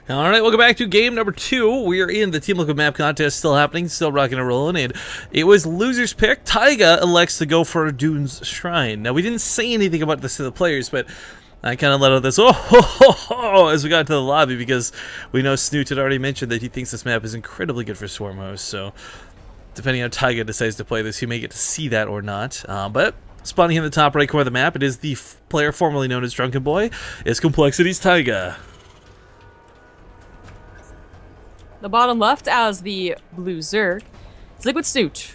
Alright, welcome back to game number 2. We are in the Team Liquid map contest, still happening, still rocking and rolling, and it was loser's pick. Tyga elects to go for Dune's Shrine. Now, we didn't say anything about this to the players, but I kind of let out this as we got into the lobby, because we know Snute had already mentioned that he thinks this map is incredibly good for Swarm hosts, so depending on how Tyga decides to play this, he may get to see that or not. But spawning in the top right corner of the map, it is the player formerly known as Drunken Boy. It's Complexity's Tyga. The bottom left as the blue Zerg. It's Liquid Snute.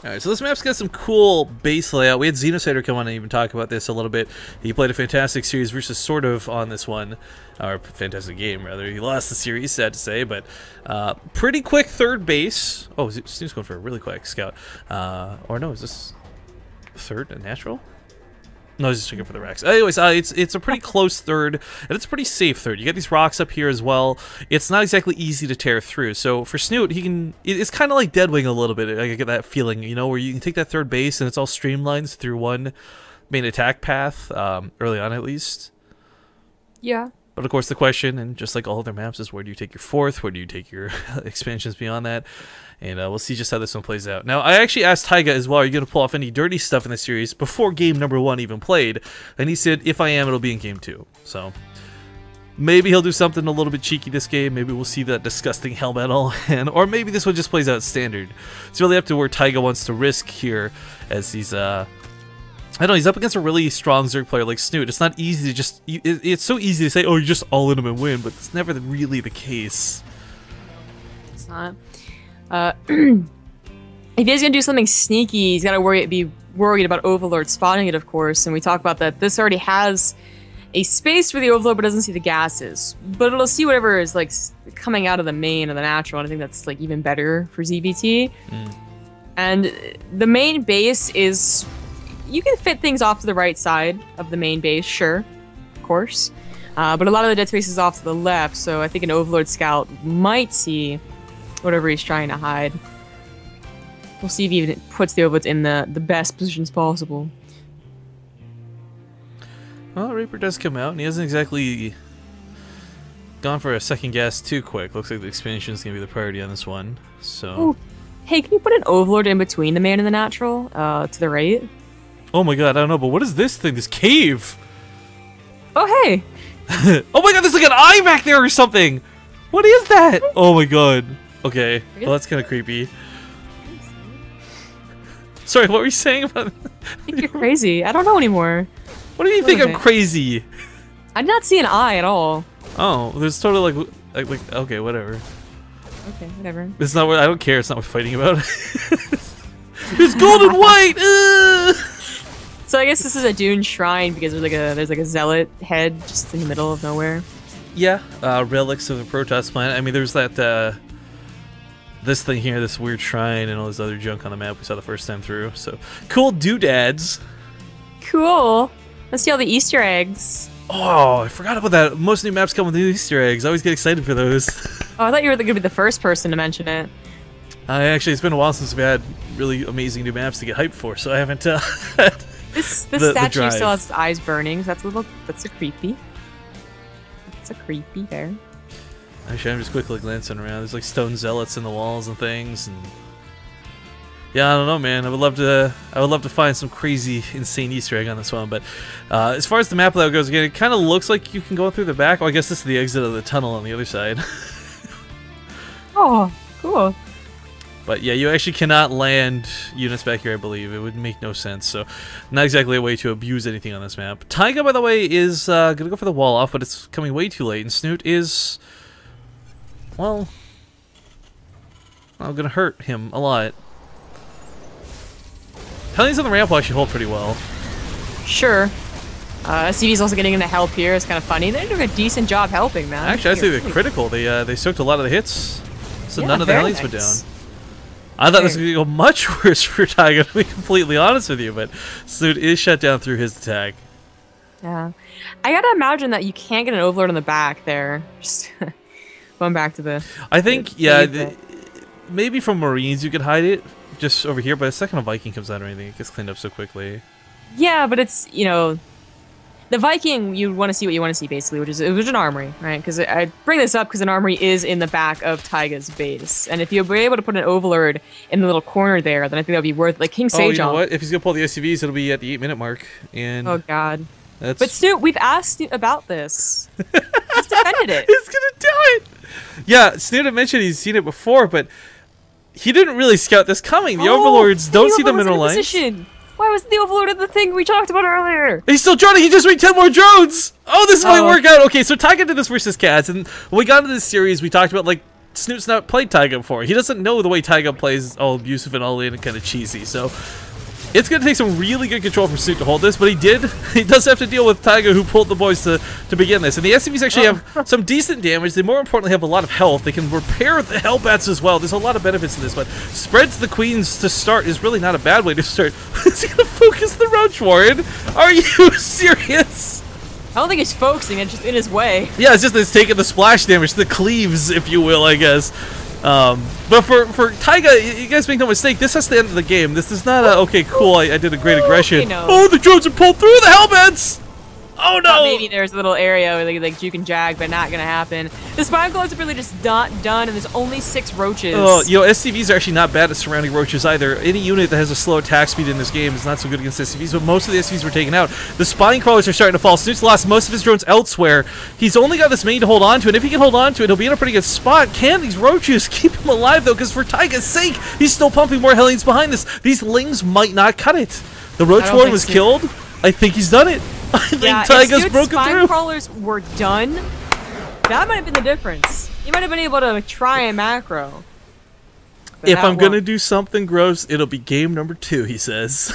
Alright, so this map's got some cool base layout. We had Xenocider come on and even talk about this a little bit. He played a fantastic series versus sort of on this one. Or fantastic game, rather. He lost the series, sad to say, but pretty quick third base. Oh, Snute's going for a really quick scout. Or no, is this third and natural? No, he's just checking for the racks. Anyways, it's a pretty close third, and it's a pretty safe third. You get these rocks up here as well. It's not exactly easy to tear through. So for Snute, he can. It's kind of like Deadwing a little bit. I get that feeling, you know, where you can take that third base and it's all streamlined through one main attack path, early on at least. Yeah. But of course, the question, and just like all other maps, is where do you take your fourth? Where do you take your expansions beyond that? And we'll see just how this one plays out. Now, I actually asked Tyga as well, are you going to pull off any dirty stuff in the series before game number 1 even played? And he said, if I am, it'll be in game 2. So maybe he'll do something a little bit cheeky this game. Maybe we'll see that disgusting hell metal. Or maybe this one just plays out standard. It's really up to where Tyga wants to risk here, as he's I don't know, he's up against a really strong Zerg player like Snute. It's not easy to just... It's so easy to say, oh, you just all in him and win, but it's never really the case. It's not. If he's gonna do something sneaky, he's gotta be worried about Overlord spotting it, of course. And we talk about that this already has a space for the Overlord, but doesn't see the gases. But it'll see whatever is like coming out of the main or the natural. And I think that's like even better for ZVT. And the main base is... You can fit things off to the right side of the main base, sure, of course. But a lot of the dead space is off to the left, so I think an Overlord scout might see whatever he's trying to hide. We'll see if he even puts the Overlords in the best positions possible. Well, Reaper does come out, and he hasn't exactly gone for a second gas too quick. Looks like the expansion is going to be the priority on this one, so... Ooh. Hey, can you put an Overlord in between the man and the natural, to the right? Oh my god, I don't know, but what is this thing? This cave? Oh, hey! Oh my god, there's like an eye back there or something! What is that? Oh my god. Okay, well that's kind of creepy. Sorry, what were you saying about... I think you're crazy. I don't know anymore. What do you think I'm crazy? I did not see an eye at all. Oh, there's totally like okay, whatever. Okay, whatever. It's not what... I don't care, it's not what we're fighting about. It's gold and white! So I guess this is a Dune shrine because there's like a zealot head just in the middle of nowhere. Yeah, relics of the Protoss planet. I mean, there's that this thing here, this weird shrine, and all this other junk on the map we saw the first time through. So cool doodads. Cool. Let's see all the Easter eggs. Oh, I forgot about that. Most new maps come with new Easter eggs. I always get excited for those. Oh, I thought you were gonna be the first person to mention it. Actually, it's been a while since we had really amazing new maps to get hyped for, so I haven't had. This statue still has its eyes burning, so that's a creepy. That's a creepy there. Actually, I'm just quickly glancing around. There's like stone zealots in the walls and things, and yeah, I don't know, man. I would love to find some crazy, insane Easter egg on this one. But as far as the map layout goes, again, it kind of looks like you can go through the back. Oh, I guess this is the exit of the tunnel on the other side. Oh, cool. But yeah, you actually cannot land units back here, I believe. It would make no sense, so not exactly a way to abuse anything on this map. Tyga, by the way, is going to go for the wall off, but it's coming way too late, and Snute is, well, going to hurt him a lot. Hellions on the ramp will actually hold pretty well. Sure. CV's also getting in the help here. It's kind of funny. They're doing a decent job helping, man. Actually, I'd say they're critical. They soaked a lot of the hits, so yeah, none of the Hellions went down. I thought this was going to go much worse for Tyga, to be completely honest with you, but Snute is shut down through his attack. Yeah. I gotta imagine that you can't get an Overlord on the back there. Just going back to the... I think, yeah, maybe from Marines you could hide it, just over here, but the second a Viking comes out or anything, it gets cleaned up so quickly. Yeah, but it's, you know... The Viking, you want to see what you want to see, basically, which is an armory, right? Because I bring this up because an armory is in the back of Tyga's base, and if you were able to put an Overlord in the little corner there, then I think that would be worth, like King Sejong. Oh, you know what? If he's gonna pull the SCVs, it'll be at the 8-minute mark. And oh God. That's... But Snute, we've asked Snute about this. He's defended it. He's gonna do it. Yeah, Snute mentioned he's seen it before, but he didn't really scout this coming. The Overlords don't see the mineral lines. Why was the Overlord of the thing we talked about earlier? He's still droning. He just made 10 more drones. Oh, this might work out. Okay, so Tyga did this versus Cats, and when we got into this series, we talked about, like, Snoot's not played Tyga before. He doesn't know the way Tyga plays, all abusive and all in and kind of cheesy. So it's going to take some really good control from Snute to hold this, but he did. He does have to deal with Tyga, who pulled the boys to begin this. And the SCVs actually have some decent damage. They more importantly have a lot of health. They can repair the Hellbats as well. There's a lot of benefits to this, but spreads the Queens to start is really not a bad way to start. Is he going to focus the Roach Warren? Are you serious? I don't think he's focusing, it's just in his way. Yeah, it's just that it's taking the splash damage, the cleaves, if you will, I guess. But for Tyga, you guys make no mistake, this has to end of the game. This is not a, okay, cool, I did a great aggression. Oh, the drones are pulled through the Hellbats! Oh no! Maybe there's a little area where like juke and jag, but not gonna happen. The Spine Crawlers are really just not done, and there's only 6 roaches. Oh, you know, SCVs are actually not bad at surrounding roaches either. Any unit that has a slow attack speed in this game is not so good against SCVs, but most of the SCVs were taken out. The Spine Crawlers are starting to fall. Snoot's lost most of his drones elsewhere. He's only got this many to hold on to, and if he can hold on to it, he'll be in a pretty good spot. Can these roaches keep him alive, though? Because for Tyga's sake, he's still pumping more Hellions behind this. These Lings might not cut it. The Roach Warren was killed. I think he's done it. I think Tyga's broken through. If Spine Crawlers were done, that might have been the difference. You might have been able to try a macro. If I'm gonna do something gross, it'll be game number 2, he says.